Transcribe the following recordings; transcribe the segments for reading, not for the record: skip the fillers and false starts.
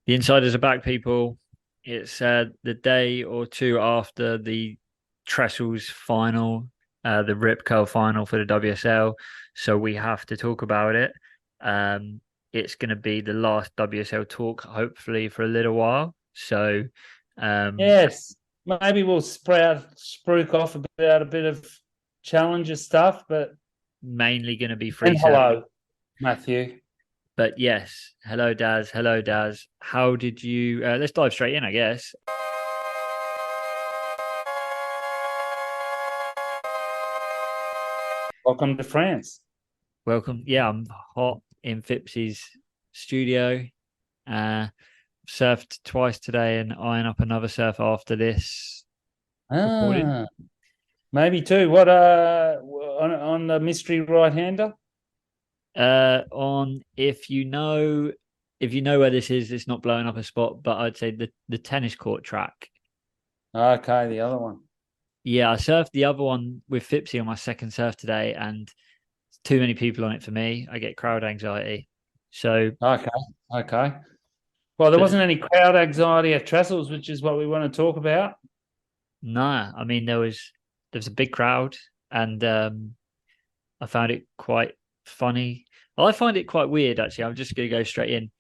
The insiders are back, people. It's the day or two after the Trestles final, the Ripcurl final for the WSL. So we have to talk about it. Um, it's going to be the last WSL talk, hopefully, for a little while. So, um, Yes, maybe we'll spruik off about a bit of challenger stuff, but mainly going to be free and surfing. hello, Matthew. But yes, hello, Daz. Hello, Daz. How did you? Let's dive straight in, I guess. Welcome to France. Welcome. Yeah, I'm hot in Phips's studio. Uh, Surfed twice today and eyeing up another surf after this recording. Ah, maybe too. What on the mystery right-hander? On if you know where this is, it's not blowing up a spot, but I'd say the tennis court track. Okay, the other one. Yeah, I surfed the other one with Fipsy on my second surf today, and too many people on it for me. I get crowd anxiety. So, Okay, okay. Well, there but wasn't any crowd anxiety at Trestles, which is what we want to talk about. nah, I mean there was a big crowd, and I found it quite funny. I find it quite weird, actually. I'm just going to go straight in.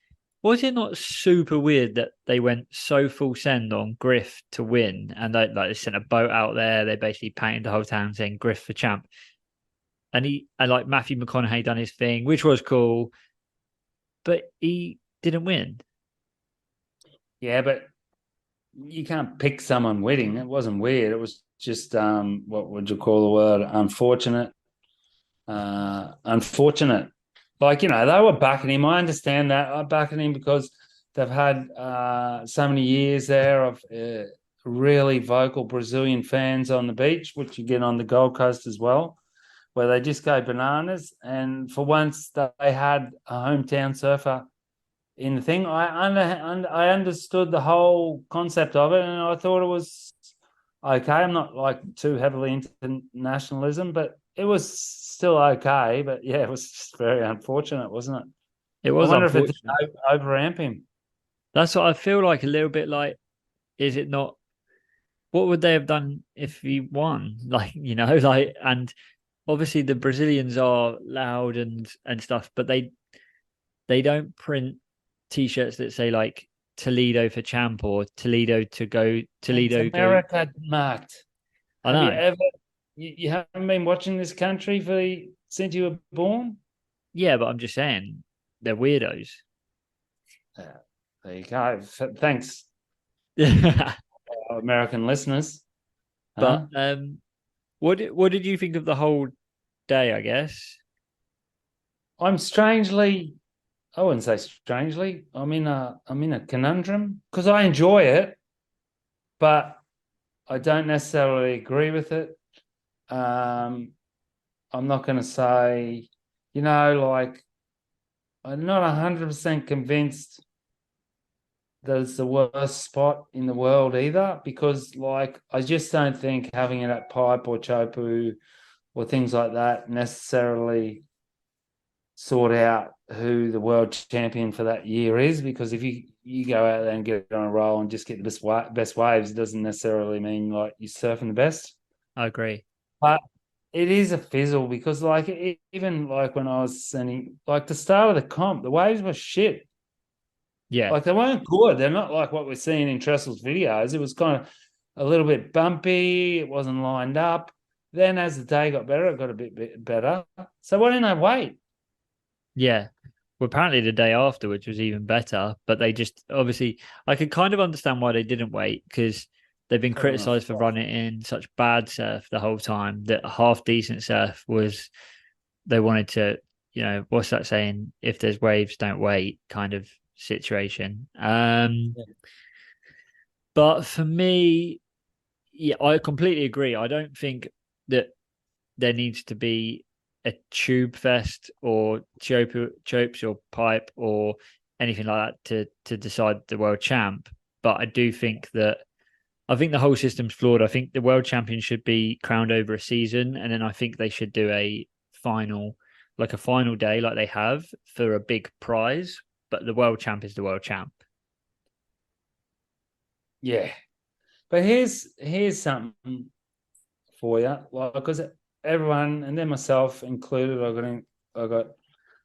Was it not super weird that they went so full send on Griff to win, and they sent a boat out there? They basically painted the whole town saying Griff for champ, and like Matthew McConaughey done his thing, which was cool, but he didn't win. Yeah, but you can't pick someone winning. It wasn't weird. It was just what would you call the word? Unfortunate. Unfortunate. Like, they were backing him. I understand that. I'm backing him because they've had so many years there of really vocal Brazilian fans on the beach, which you get on the Gold Coast as well, where they just go bananas. And for once, they had a hometown surfer in the thing. I understood the whole concept of it, and I thought it was okay. I'm not like too heavily into nationalism, but it was still okay. But yeah, it was just very unfortunate, wasn't it? It I was wonder if it's unfortunate. overamp him. That's what I feel like a little bit like. Is it not? What would they have done if he won? Like and obviously the Brazilians are loud and stuff, but they don't print t-shirts that say like Toledo for champ or Toledo to go It's Toledo go. America, Mark. I Have you know. ever? You haven't been watching this country since you were born? Yeah, but I'm just saying they're weirdos. Uh, there you go. Thanks, American listeners. But Huh? what did you think of the whole day, I guess? I'm strangely, I wouldn't say strangely. I'm in a conundrum because I enjoy it, but I don't necessarily agree with it. Um, I'm not going to say, like I'm not 100% convinced that it's the worst spot in the world either, because like I just don't think having it at Pipe or Chopu or things like that necessarily sort out who the world champion for that year is, because if you go out there and get on a roll and just get the best waves, it doesn't necessarily mean like you're surfing the best. I agree. But it is a fizzle because like even like when I was sending like the start of the comp, the waves were shit. Yeah. Like they weren't good. They're not like what we're seeing in Tressel's videos. It was kind of a little bit bumpy. It wasn't lined up. Then as the day got better, it got a bit better. So why didn't I wait? Yeah. Well, apparently the day after, which was even better, but they just obviously I could kind of understand why they didn't wait because they've been Put on a criticized for running in such bad surf the whole time that half decent surf was they wanted to, what's that saying? If there's waves, don't wait kind of situation. But for me, yeah, I completely agree. I don't think that there needs to be a tube fest or chopes or pipe or anything like that to decide the world champ. But I think the whole system's flawed. I think the world champion should be crowned over a season, and then I think they should do a final, like a final day, like they have for a big prize. But the world champ is the world champ. Yeah. But here's something for you. Like, because everyone, and then myself included, I got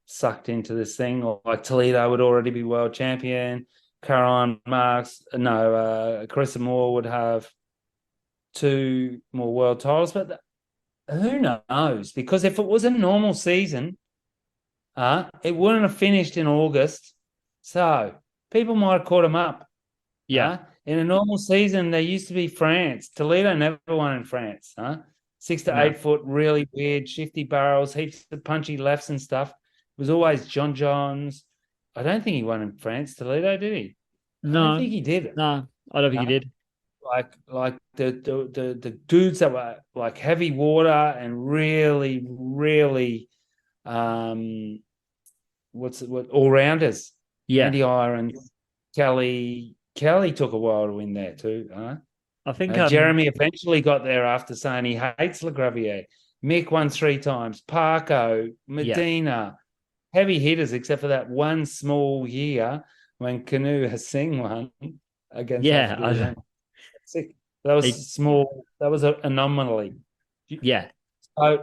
sucked into this thing. Like Toledo would already be world champion. Caroline Marks, no, Carissa Moore would have 2 more world titles. But who knows? Because if it was a normal season, it wouldn't have finished in August. So people might have caught him up. Yeah. In a normal season, there used to be France. Toledo never won in France. 6 to 8 No. foot, really weird, shifty barrels, heaps of punchy lefts and stuff. It was always John Johns. I don't think he won in France, Toledo, did he? I don't No. think he did. No. I don't think he did. Like the dudes that were like heavy water and really, really what all rounders. Yeah. Andy Irons, Kelly took a while to win there too. I think Jeremy eventually got there after saying he hates Le Gravier. Mick won 3 times. Parko, yeah. Medina, heavy hitters, except for that one small year when Canoe Hasing won against Yeah. Africa. Sick. That It, was small. That was an anomaly. yeah.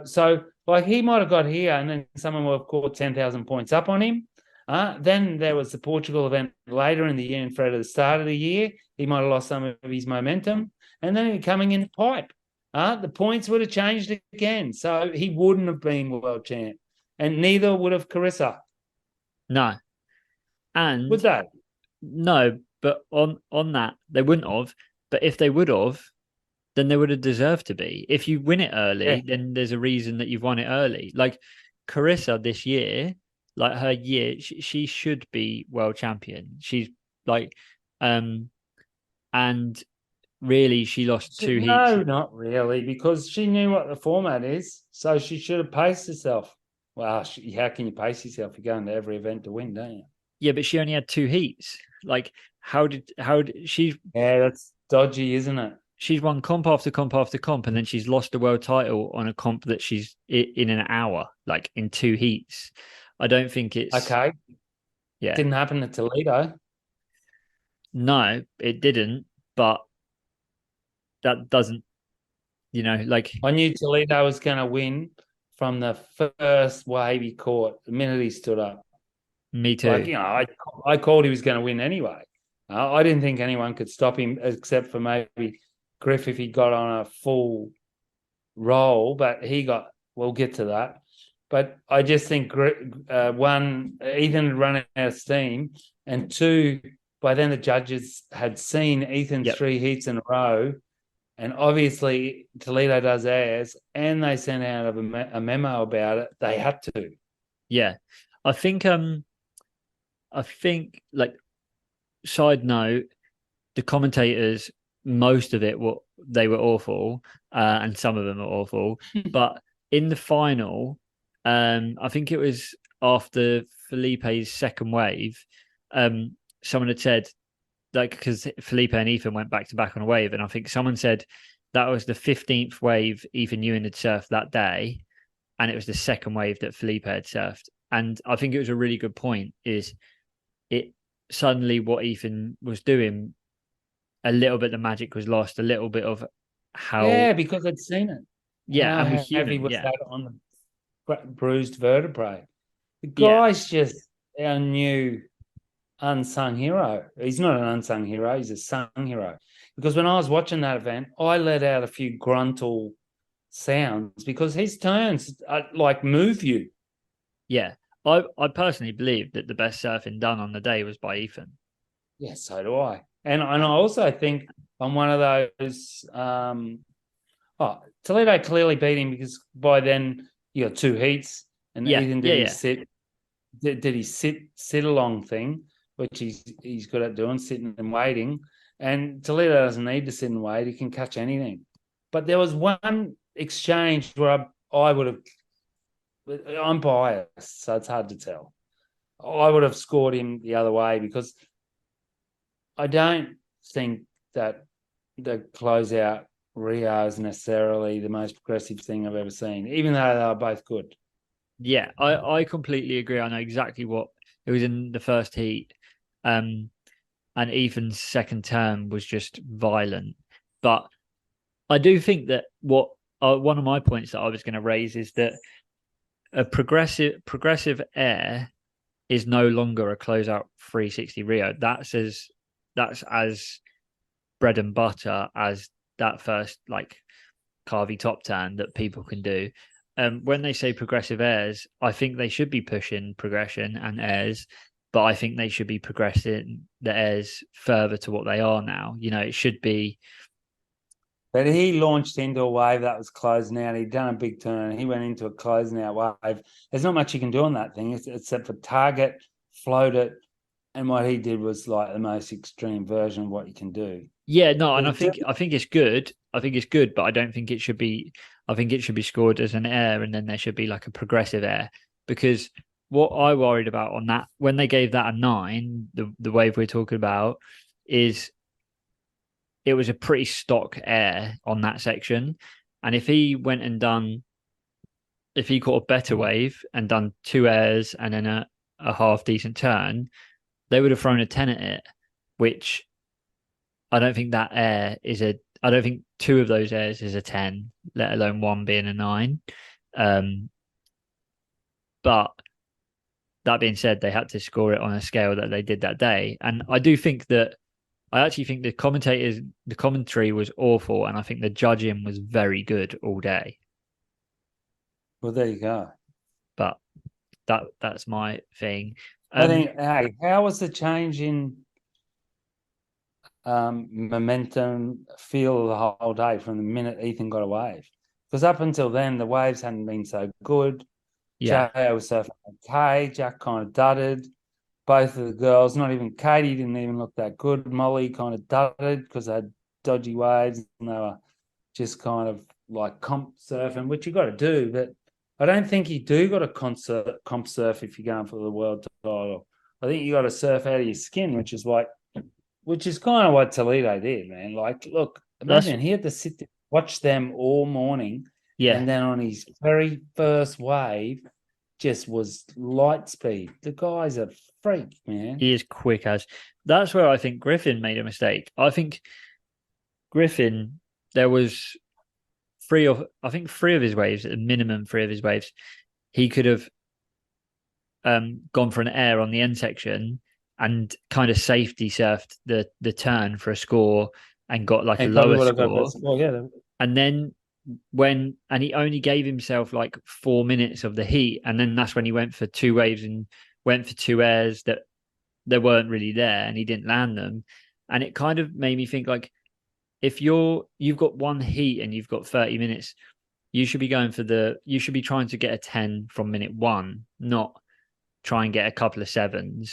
So like he might have got here, and then someone will have caught 10,000 points up on him. Then there was the Portugal event later in the year, and Fred at the start of the year, he might have lost some of his momentum, and then coming in the pipe, the points would have changed again. So he wouldn't have been world champ, and neither would have Carissa. No. Would And they? no, but on that, they wouldn't have. But if they would have, then they would have deserved to be. If you win it Yeah. early, then there's a reason that you've won it early. Like Carissa this year, like her year, she should be world champion. She's like, and really she lost 2 heats. No, not really, because she knew what the format is, so she should have paced herself. Well, how can you pace yourself? You're going to every event to win, don't you? Yeah, but she only had 2 heats. Like, how did she? Yeah, that's dodgy, isn't it? She's won comp after comp after comp, and then she's lost the world title on a comp that she's in an hour, like in 2 heats. I don't think it's Okay, yeah. didn't happen to Toledo. No, it didn't, but that doesn't, like I knew Toledo was going to win from the first wave he caught, the minute he stood up. me Like, too. I called he was going to win anyway. I didn't think anyone could stop him except for maybe Griff if he got on a full roll, but we'll get to that. But I just think one, Ethan had run out of steam, and two, by then the judges had seen Ethan's Yep. 3 heats in a row, and obviously Toledo does theirs, and they sent out a memo about it. They had to. Yeah. I think like side note, the commentators, most of it they were awful, and some of them are awful. But in the final, I think it was after Filipe's second wave, someone had said, like, because Filipe and Ethan went back to back on a wave, and I think someone said that was the 15th wave Ethan Ewan had surfed that day, and it was the second wave that Filipe had surfed. And I think it was a really good point. Is it suddenly what Ethan was doing? A little bit the magic was lost. A little bit of how, Yeah, because I'd seen it. yeah, and we're How heavy human. was Yeah, that on the bruised vertebrae? The yeah, guy's just our new unsung hero. He's not an unsung hero, he's a sung hero. Because when I was watching that event, I let out a few gruntal sounds because his turns like move you. yeah. I personally believe that the best surfing done on the day was by Ethan. Yeah, so do I. And I also think I'm one of those Toledo clearly beat him because by then you got 2 heats and Yeah, Ethan yeah, did his yeah, sit along thing, which he's good at doing, sitting and waiting. And Toledo doesn't need to sit and wait; he can catch anything. But there was one exchange where I would have. I'm biased, so it's hard to tell. I would have scored him the other way because I don't think that the closeout Rio is necessarily the most progressive thing I've ever seen, even though they are both good. yeah. I completely agree. I know exactly what it was in the first heat. Um, and Ethan's second turn was just violent. But I do think that one of my points that I was going to raise is that a progressive air is no longer a closeout 360 Rio. That's as bread and butter as that first like carvy top turn that people can do. When they say progressive airs, I think they should be pushing progression and airs, but I think they should be progressing the airs further to what they are now. It should be. But he launched into a wave that was closing out. He'd done a big turn. He went into a closing out wave. There's not much you can do on that thing except for target, float it, and what he did was like the most extreme version of what you can do. Yeah, no, and I think it's good. I think it's good, but I don't think it should be. I think it should be scored as an air, and then there should be like a progressive air. Because what I worried about on that when they gave that a 9, the wave we're talking about, is it was a pretty stock air on that section, and if he caught a better wave and done 2 airs and then a half decent turn, they would have thrown a 10 at it, which I don't think that air is I don't think 2 of those airs is a 10, let alone 1 being a 9. But that being said, they had to score it on a scale that they did that day. And I actually think the commentary was awful. And I think the judging was very good all day. Well, there you go. But that's my thing. I think, hey, how was the change in momentum, feel the whole day from the minute Ethan got a wave? Because up until then, the waves hadn't been so good. Yeah. Jay was surfing okay. Jack kind of dudded. Both of the girls, not even Katie, didn't even look that good. Molly kind of dudded because they had dodgy waves and they were just kind of like comp surfing, which you got to do. But I don't think you do got to comp surf if you're going for the world title. I think you got to surf out of your skin, which is kind of what Toledo did, man. Like, look, imagine he had to sit there, watch them all morning, Yeah. and then on his very first wave, just was light speed. The guy's a freak, man. He is quick as. That's where I think Griffin made a mistake. I think Griffin, there was three of his waves, at minimum 3 of his waves, he could have gone for an air on the end section and kind of safety surfed the turn for a score and got like a lower score. Yeah. And then he only gave himself like 4 minutes of the heat, and then that's when he went for 2 waves and went for 2 airs that they weren't really there, and he didn't land them. And it kind of made me think, like, if you've got 1 heat and you've got 30 minutes, you should be trying to get a 10 from minute 1, not try and get a couple of 7s,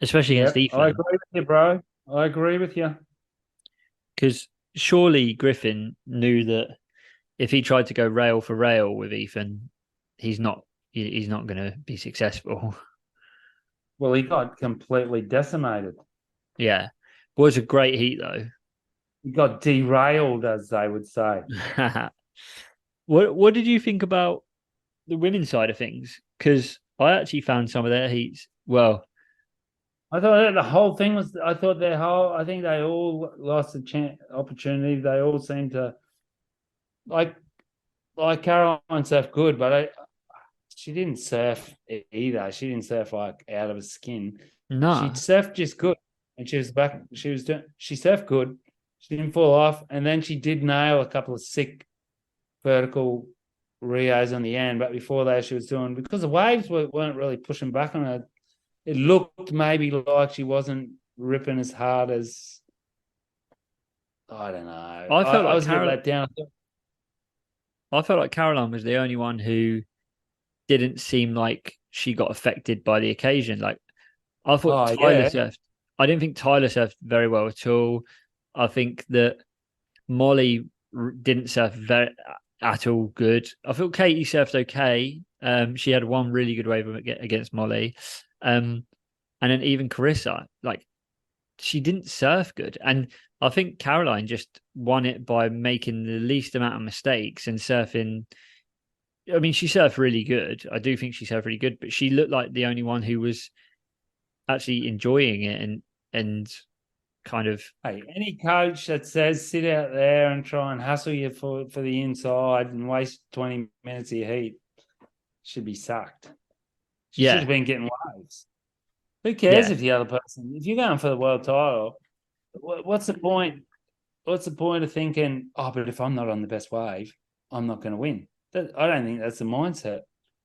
especially against Ethan. I agree with you, bro. I agree with you. Because surely Griffin knew that if he tried to go rail for rail with Ethan, he's not going to be successful. Well, he got completely decimated. Yeah. Was a great heat, though. He got derailed, as they would say. What did you think about the women's side of things? Because I actually found some of their heats, well, I thought the whole thing was. I think they all lost the opportunity. They all seemed to like Caroline surfed good, but she didn't surf either. She didn't surf like out of her skin. no. She surfed just good, and she was back. She surfed good. She didn't fall off, and then she did nail a couple of sick vertical Rios on the end. But before that, she was doing, because the waves weren't really pushing back on her. It looked maybe like she wasn't ripping as hard as, I don't know. I was a bit let down. I felt like Caroline was the only one who didn't seem like she got affected by the occasion. Like, I thought Tyler surfed. I didn't think Tyler surfed very well at all. I think that Molly didn't surf at all good. I thought Katie surfed okay. She had 1 really good wave against Molly. And then even Carissa, like, she didn't surf good. And I think Caroline just won it by making the least amount of mistakes and surfing. I mean, she surfed really good. I do think she surfed really good, but she looked like the only one who was actually enjoying it and kind of Hey, any coach that says sit out there and try and hustle you for the inside and waste 20 minutes of your heat should be sacked. She should have yeah, been getting waves. Who cares yeah, if the other person, if you're going for the world title, what's the point? What's the point of thinking, oh, but if I'm not on the best wave, I'm not going to win? I don't think that's the mindset.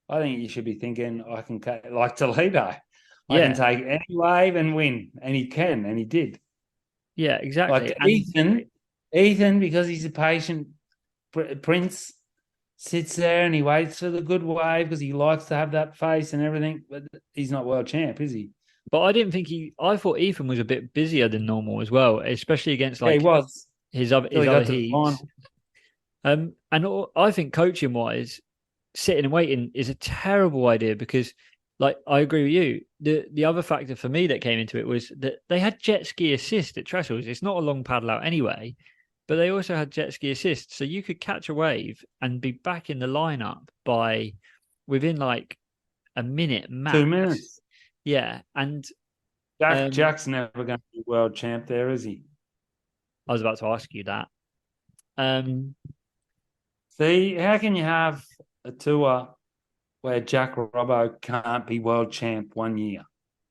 I think you should be thinking, I can, like Toledo, I can yeah, take any wave and win. And he can, and he did. yeah, exactly. Like Ethan, because he's a patient prince, sits there and he waits for the good wave because he likes to have that face and everything. But he's not world champ, is he? But I didn't think I thought Ethan was a bit busier than normal as well, especially against Yeah, he like was till his he other got to the heats. final. I think coaching wise, sitting and waiting is a terrible idea because, like, I agree with you. The other factor for me that came into it was that they had jet ski assist at Trestles. It's not a long paddle out anyway, but they also had jet ski assist, so you could catch a wave and be back in the lineup by within like a minute max. 2 minutes. Yeah, and Jack's never going to be world champ there, is he? I was about to ask you that. See, how can you have a tour where Jack Robbo can't be world champ 1 year,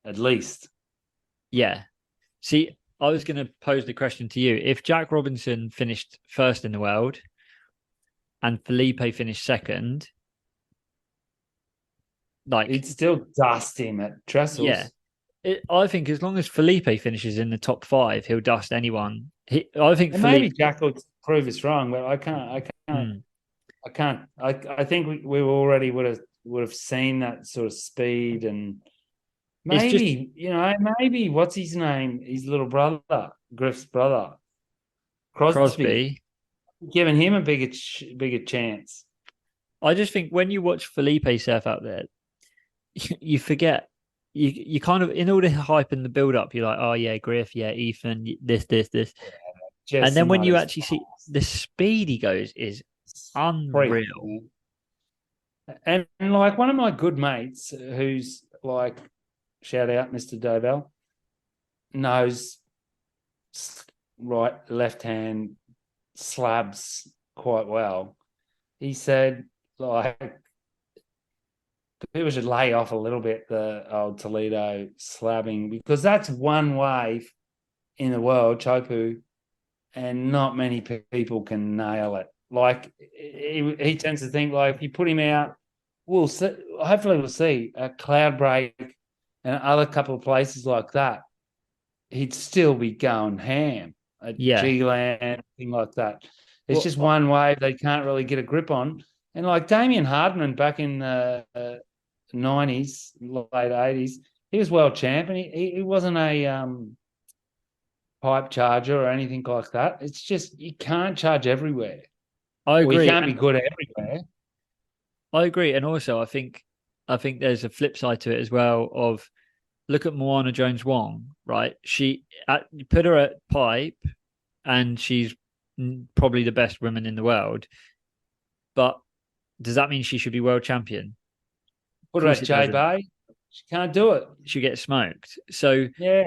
at least? Yeah. See, I was going to pose the question to you. If Jack Robinson finished first in the world and Filipe finished second, like, He'd still dust him at yeah, Trestles. I think as long as Filipe finishes in the top five, he'll dust anyone. I think And maybe Filipe. Jack will prove us wrong, but Hmm. I can't. I think we already would have seen that sort of speed and It's just maybe maybe what's his name? His little brother, Griff's brother, Crosby, Crosby. giving him a bigger chance. I just think when you watch Felipe surf out there, you forget. You kind of in all the hype and the build up, you're like, oh yeah, Griff, yeah, Ethan, this, and Just then when not you as actually see the speed he goes is freak. unreal. And like one of my good mates, who's like, shout out, Mr. Dobell, knows right, left hand slabs quite well. He said, like, people should lay off a little bit the old Toledo slabbing because that's one wave in the world, Chopu, and not many people can nail it. Like he tends to think like if you put him out, we'll see. Hopefully, we'll see a cloud break and other couple of places like that. He'd still be going ham at Yeah. G-Land, thing like that. It's Well, just one wave they can't really get a grip on. And like Damien Hardman back in the 90s, late 80s, he was world champ and he wasn't a pipe charger or anything like that. It's just you can't charge everywhere. I Or you agree, can't be and good everywhere. I agree, and also I think there's a flip side to it as well. Of look at Moana Jones Wong, right? You put her at pipe, and she's probably the best woman in the world. But does that mean she should be world champion? Of Put her course, at it J doesn't. Bay. She can't do it. She gets smoked. So Yeah.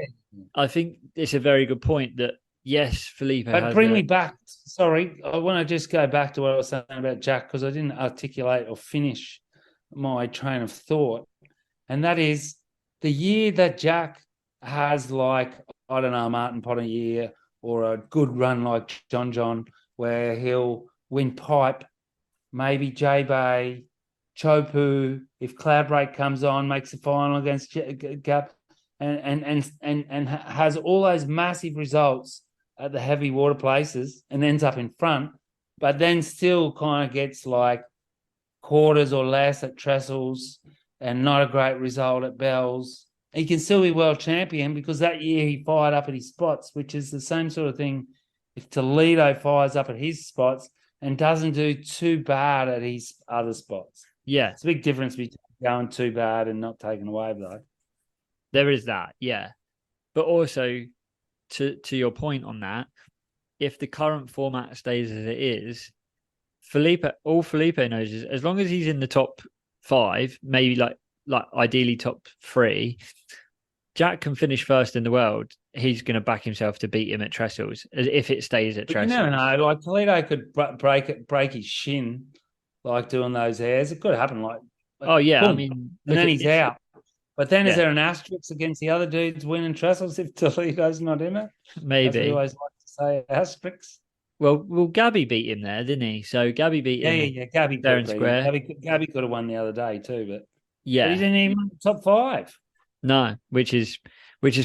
I think it's a very good point that yes, Felipe But has bring a me back. Sorry, I want to just go back to what I was saying about Jack because I didn't articulate or finish my train of thought. And that is the year that Jack has, like, I don't know, Martin Potter year or a good run like John, where he'll win pipe, maybe J Bay, Chopu, if Cloudbreak comes on, makes the final against Gap, and has all those massive results at the heavy water places and ends up in front, but then still kind of gets like quarters or less at Trestles and not a great result at Bells. He can still be world champion because that year he fired up at his spots, which is the same sort of thing if Toledo fires up at his spots and doesn't do too bad at his other spots. yeah. It's a big difference between going too bad and not taking a wave, though. There is that, yeah. But also to your point on that, if the current format stays as it is, all Felipe knows is as long as he's in the top five, maybe like ideally top three, Jack can finish first in the world, he's going to back himself to beat him at Trestles if it stays at But you never Trestles. know. Like Toledo could break his shin, like doing those airs. It could happen. Like Oh yeah, I boom, mean, and look then at he's this. out. But then is Yeah, there an asterisk against the other dudes winning trestles if Toledo's not in it? As we maybe. always like to say, asterisks. Well, Gabby beat him there, didn't he? So Gabby beat Yeah, yeah, him yeah. Gabby could fair have and beat him. square. Gabby could have won the other day too, but he Yeah, didn't even top five. no, which is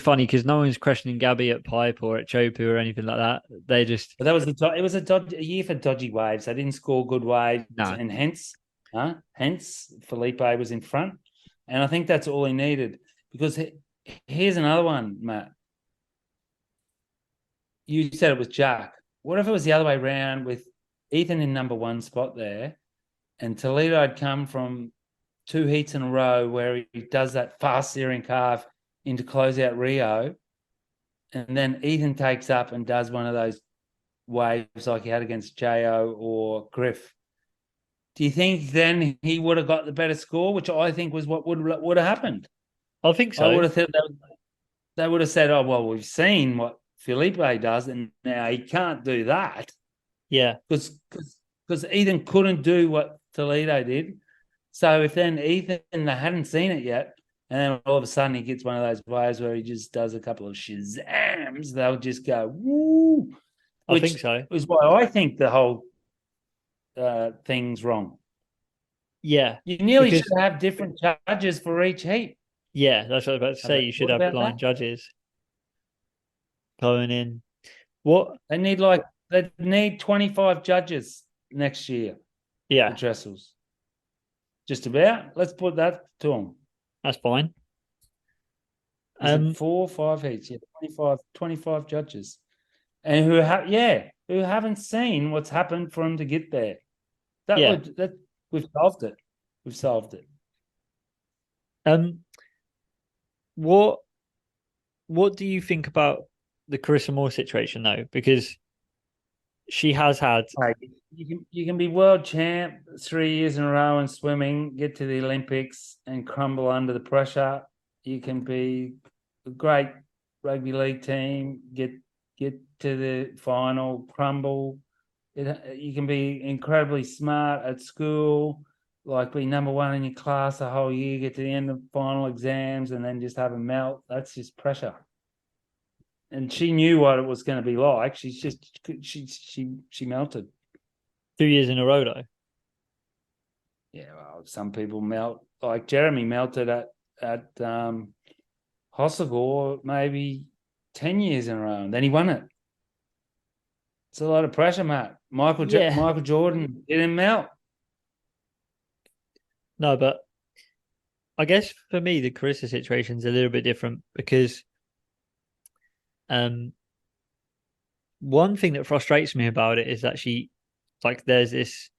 funny because no one's questioning Gabby at Pipe or at Chopu or anything like that. They just But that was it was a year for dodgy waves. They didn't score good waves, no. and hence Filipe was in front, and I think that's all he needed. Because here's another one, Matt. You said it was Jack. What if it was the other way around with Ethan in number one spot there, and Toledo had come from two heats in a row where he does that fast steering carve into close out Rio, and then Ethan takes up and does one of those waves like he had against Jo or Griff. Do you think then he would have got the better score, which I think was what would have happened? I think I so. would have thought they would have said, "Oh well, we've seen what Filipe does, and now he can't do that Yeah, because Ethan couldn't do what Toledo did." So if then Ethan they hadn't seen it yet, and then all of a sudden he gets one of those waves where he just does a couple of shazams, they'll just go woo, I think which so. is why I think the whole thing's wrong. Yeah, You nearly should because have different judges for each heat. yeah, that's what I was about to Have say. they You should thought have about that? blind judges going in. What? They need 25 judges next year for Yeah, Trestles. Just about. Let's put that to them. that's fine. Is it Um, 4 or 5 heats? Yeah, 25 judges. And who haven't seen what's happened for them to get there. yeah. We've solved it. We've solved it. Um, what what do you think about the Carissa Moore situation though? Because she has had, Hey, you can be world champ 3 years in a row in swimming, get to the Olympics and crumble under the pressure. You can be a great rugby league team, get to the final, crumble. You can be incredibly smart at school, like be number one in your class the whole year, get to the end of final exams, and then just have a melt. That's just pressure. And she knew what it was going to be like. She melted. 2 years in a row though. Yeah, well, some people melt. Like Jeremy melted at Hossegor maybe 10 years in a row, and then he won it. It's a lot of pressure, Matt. Yeah, Michael Jordan didn't melt. no, but I guess for me the Carissa situation is a little bit different because um one thing that frustrates me about it is that she like there's this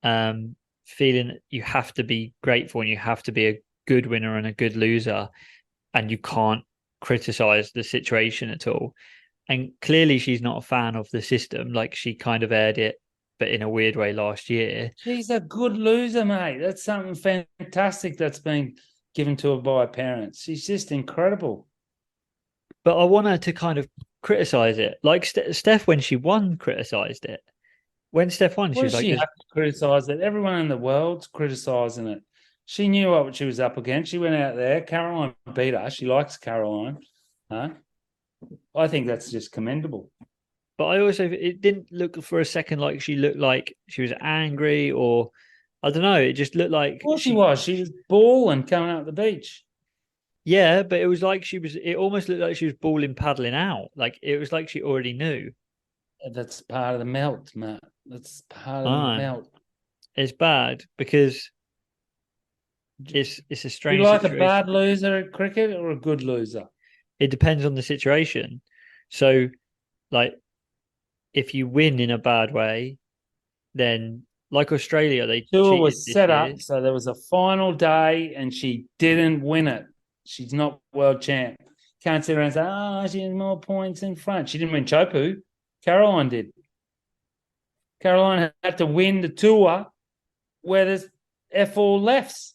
feeling that you have to be grateful and you have to be a good winner and a good loser and you can't criticize the situation at all. And clearly she's not a fan of the system. Like she kind of aired it, but in a weird way last year. She's a good loser, mate. That's something fantastic that's been given to her by her parents. She's just incredible. But I want her to kind of criticize it. Like Steph, when she won, criticized it. When Steph won, What she was does like, she have to criticize it? Everyone in the world's criticizing it. She knew what she was up against. She went out there. Caroline beat her. She likes Caroline. Huh? I think that's just commendable. but I also, it didn't look for a second like she looked like she was angry or I don't know. It just looked Of like course she was. She was balling coming out the beach. yeah, but it was like it almost looked like she was balling paddling out. Like it was like she already knew. That's part of the melt, Matt. That's part of the Ah, melt. it's bad because it's a Do you strange like a situation. bad loser at cricket or a good loser? It depends on the situation. So, like, if you win in a bad way, then like Australia, they Tour cheated was this set year. up, so there was a final day and she didn't win it. She's not world champ. Can't sit around and say, oh, she has more points in front. She didn't win Chopu. Caroline did. Caroline had to win the tour where there's F all lefts.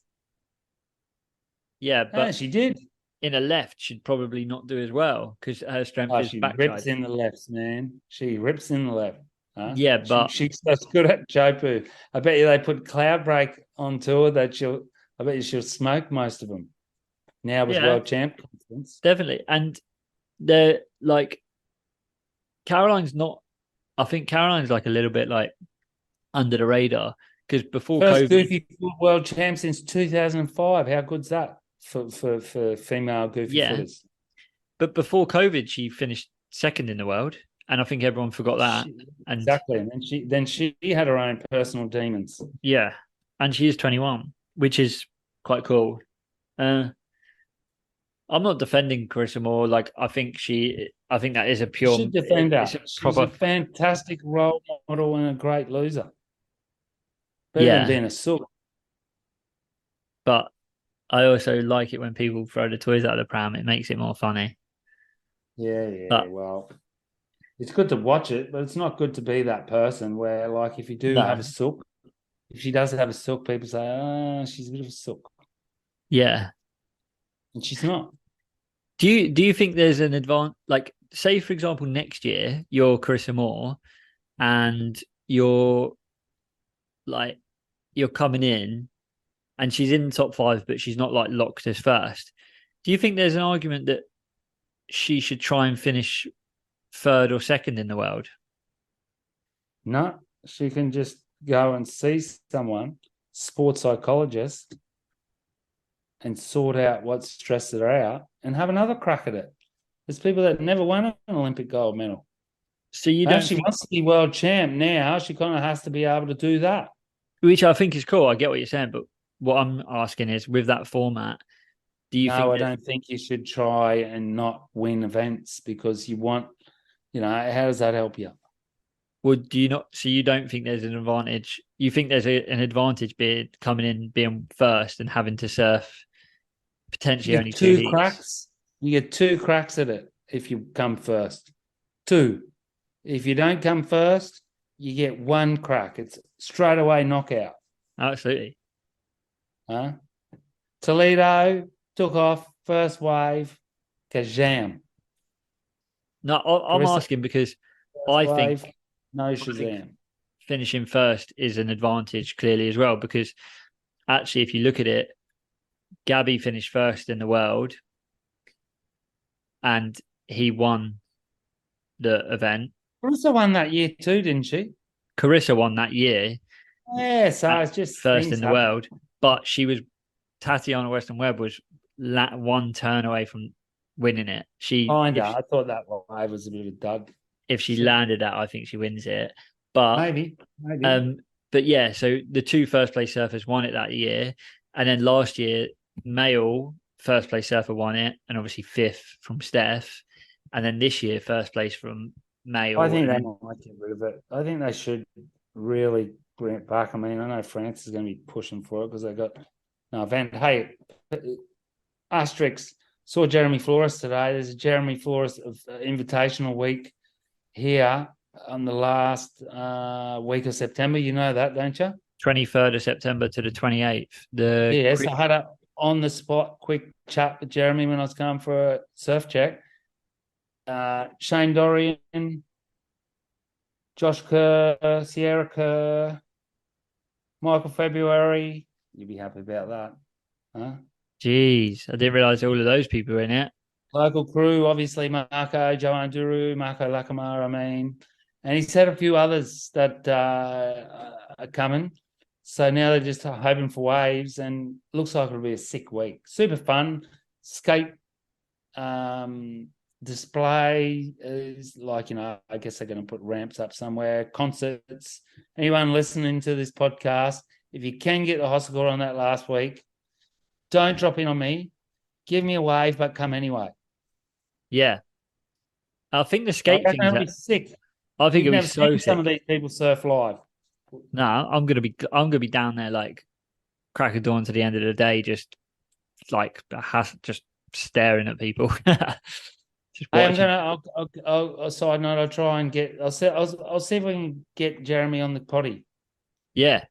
Yeah, And but she did. in a left should probably not do as well because her strength Oh, is she rips backside. in the lefts, man. She rips in the left. Huh? Yeah, but She's so good at Jopu. I bet you they put Cloudbreak on tour that I bet you she'll smoke most of them. Now with yeah, world champ confidence. definitely. And they're like Caroline's not. I think Caroline's like a little bit like under the radar because before First COVID, goofy foot world champ since 2005. How good's that for female goofy yeah, footers? but before COVID, she finished second in the world, and I think everyone forgot that. And Exactly. And then she had her own personal demons. yeah, and she is 21, which is quite cool. Uh, I'm not defending Carissa Moore. Like I think that is a You pure, should defend her. it's a She's a proper, fantastic role model and a great loser. Better than yeah. being a sook. But I also like it when people throw the toys out of the pram. It makes it more funny. Yeah. But Well, it's good to watch it, but it's not good to be that person where, like, if you do have no, a sook, if she does have a sook, people say, "Ah, she's a bit of a sook," yeah. and she's not. Do you think there's an advantage? Like, say for example, next year you're Carissa Moore and you're like you're coming in and she's in the top five, but she's not like locked as first. Do you think there's an argument that she should try and finish third or second in the world? No, she can just go and see someone, sports psychologist, and sort out what stresses her out and have another crack at it. There's people that never won an Olympic gold medal. So you And if don't she think, wants to be world champ now, she kind of has to be able to do that. which I think is cool. I get what you're saying, but what I'm asking is, with that format, do you No, think I that don't think you should try and not win events because you want, how does that help you? would do you not? So you don't think there's an advantage? You think there's an advantage being coming in being first and having to surf potentially You only get two two heats? cracks. You get two cracks at it if you come first. Two. If you don't come first, you get one crack. It's straight away knockout. Absolutely. Huh? Toledo took off first wave. Kajam. No, I'm Carissa asking because first I wave. think No I think Shazam. finishing first is an advantage clearly as well because actually, if you look at it, Gabby finished first in the world and he won the event. Carissa won that year too, didn't she? Carissa won that year Yeah, so at it's just first in things the happen. world, but she was Tatiana Western Webb was one turn away from winning it. She Kinda. I thought that wave was a bit of a dud. if she landed that, I think she wins it. But Maybe. um, but yeah, so the two first place surfers won it that year, and then last year, male first place surfer won it, and obviously fifth from Steph, and then this year first place from I male, think and they then might get rid of it. I think they should really bring it back. I mean, I know France is going to be pushing for it because they got no event. Hey, Asterix saw Jeremy Flores today. There's a Jeremy Flores Invitational Week here on the last week of September. You know that, don't you? 23rd of September to the 28th. The Yes, I had a on the spot quick chat with Jeremy when I was going for a surf check. Shane Dorian, Josh Kerr, Sierra Kerr, Michael February. You'd be happy about that, huh? Jeez, I didn't realize all of those people were in it. Local crew, obviously Marco, Joanne Duru, Marco Lacamar, I mean. And he's had a few others that are coming. So now they're just hoping for waves and looks like it'll be a sick week. Super fun. Skate display is like, I guess they're going to put ramps up somewhere. Concerts. Anyone listening to this podcast, if you can get the hospital on that last week, don't drop in on me. Give me a wave, but come anyway. Yeah, I think the I skate reckon thing's it'll that. be sick. I think You've it'll be never so seen some of sick. these people surf live. No, I'm gonna be down there like crack of dawn to the end of the day, just like just staring at people, just Hey, I'm watching. gonna. I'll side note. I'll try and get. I'll see if we can get Jeremy on the potty. Yeah,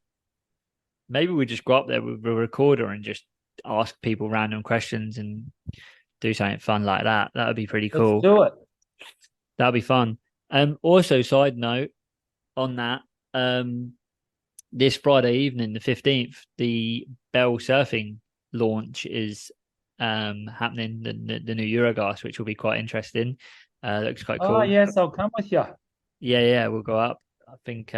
maybe we just go up there with a recorder and just ask people random questions and do something fun like that. That would be pretty Let's cool. do it. That'd be fun. Also, side note on that, um, this Friday evening, the 15th, the Bell Surfing launch is happening, the new Eurogas, which will be quite interesting. Looks quite Oh, cool. yes, I'll come with you. Yeah, we'll go up. I think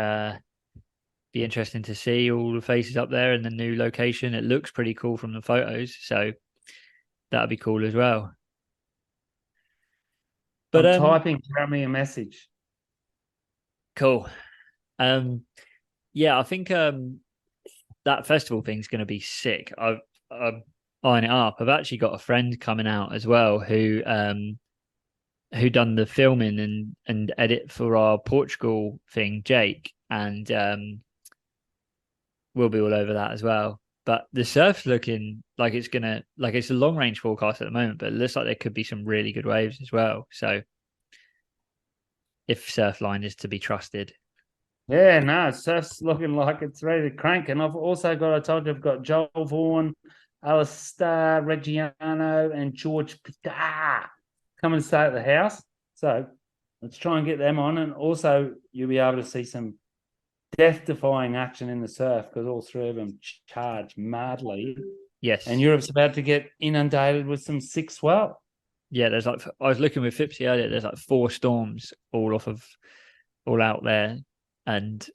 be interesting to see all the faces up there in the new location. It looks pretty cool from the photos, so that'd be cool as well. But I'm typing Jeremy a message. cool. Um, yeah, I think that festival thing's going to be sick. I'm eyeing it up. I've actually got a friend coming out as well who done the filming and edit for our Portugal thing, Jake, and we'll be all over that as well. But the surf's looking like it's a long range forecast at the moment, but it looks like there could be some really good waves as well. So if Surfline is to be trusted. Yeah, no, surf's looking like it's ready to crank. And I've also got, I told you, I've got Joel Vaughan, Alistair Reggiano, and George Pita coming to stay at the house. So let's try and get them on. And also, you'll be able to see some death-defying action in the surf because all three of them charge madly. Yes. And Europe's about to get inundated with some sick swell. Yeah, there's I was looking with Fipsy earlier, there's like 4 storms all out there and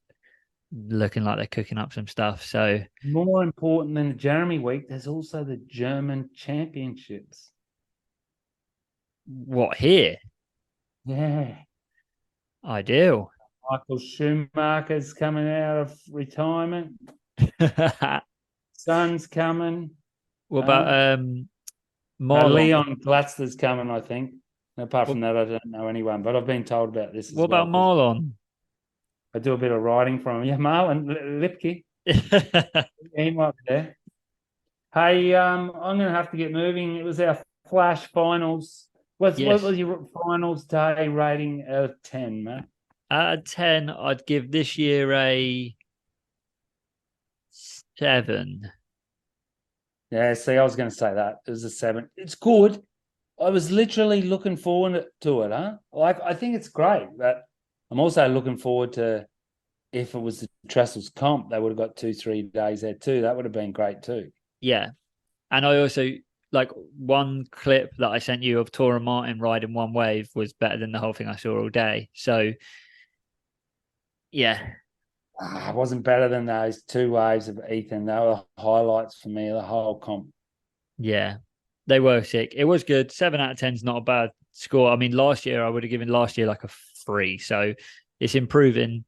looking like they're cooking up some stuff. So more important than the Jeremy week, there's also the German championships. What, here? Yeah. Ideal. Michael Schumacher's coming out of retirement. What Son's coming. about Marlon? Leon Glatster's coming, I think. Apart from that, I don't know anyone, but I've been told about this as What well. about Marlon? I do a bit of writing from him. Yeah, Marlon Lipke. He might be there. Hey, I'm going to have to get moving. It was our flash finals. What was your finals day rating out of 10, man? Out of 10, I'd give this year a 7. Yeah, see, I was going to say that. It was a 7. It's good. I was literally looking forward to it, huh? Like, I think it's great, but I'm also looking forward to if it was the Trestles comp, they would have got 2-3 days there too. That would have been great too. Yeah. And I also, like, one clip that I sent you of Tora Martin riding one wave was better than the whole thing I saw all day. So, yeah. It wasn't better than those 2 waves of Ethan. They were highlights for me, the whole comp. Yeah. They were sick. It was good. 7 out of 10 is not a bad score. I mean, last year, I would have given last year like a 3. So it's improving.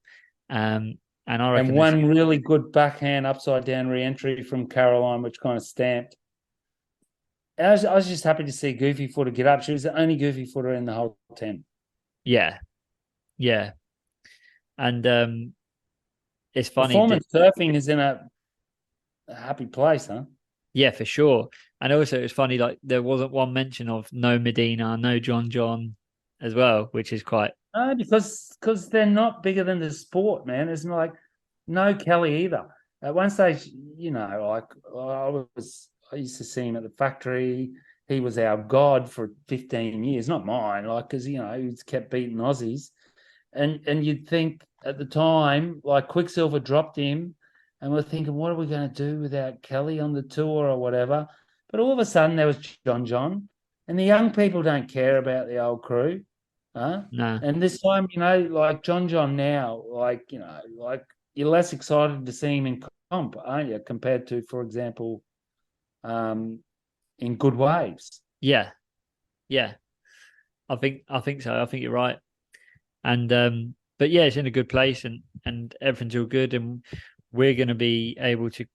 And I reckon one really good backhand upside down re-entry from Caroline, which kind of stamped. I was just happy to see Goofy Footer get up. She was the only Goofy Footer in the whole 10. Yeah. And it's funny. Performance surfing is in a happy place, huh? Yeah, for sure. And also, it's funny, like, there wasn't one mention of no Medina, no John as well, which is quite. No, because they're not bigger than the sport, man. It's not like no Kelly either. At one stage, like I used to see him at the factory. He was our god for 15 years, not mine, like, because he's kept beating Aussies. And you'd think at the time, like, Quicksilver dropped him, and we're thinking, what are we going to do without Kelly on the tour or whatever? But all of a sudden, there was John, and the young people don't care about the old crew. Huh? No. And this time, like John now, like you're less excited to see him in comp, aren't you, compared to, for example, in good waves. Yeah. I think so. I think you're right. And but yeah, it's in a good place and everything's all good, and we're going to be able to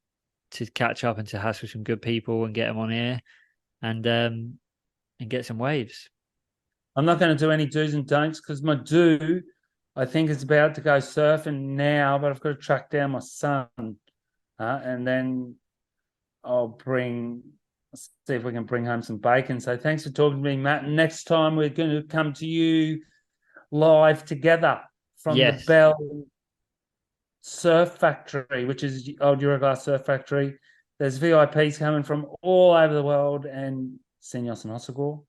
catch up and to hassle some good people and get them on air and get some waves. I'm not going to do any do's and don'ts because my do, I think, is about to go surfing now, but I've got to track down my son, and then I'll see if we can bring home some bacon. So thanks for talking to me, Matt. And next time we're going to come to you live together from the Bell Surf Factory, which is Old Euroglass Surf Factory. There's VIPs coming from all over the world, and Senyos and Hosagor.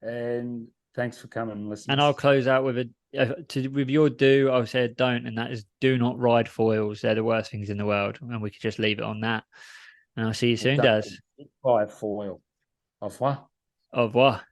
And thanks for coming, listeners. And I'll close out with with your do. I'll say a don't, and that is do not ride foils. They're the worst things in the world, and we could just leave it on that. And I'll see you soon, Des. Buy foil. Au revoir. Au revoir.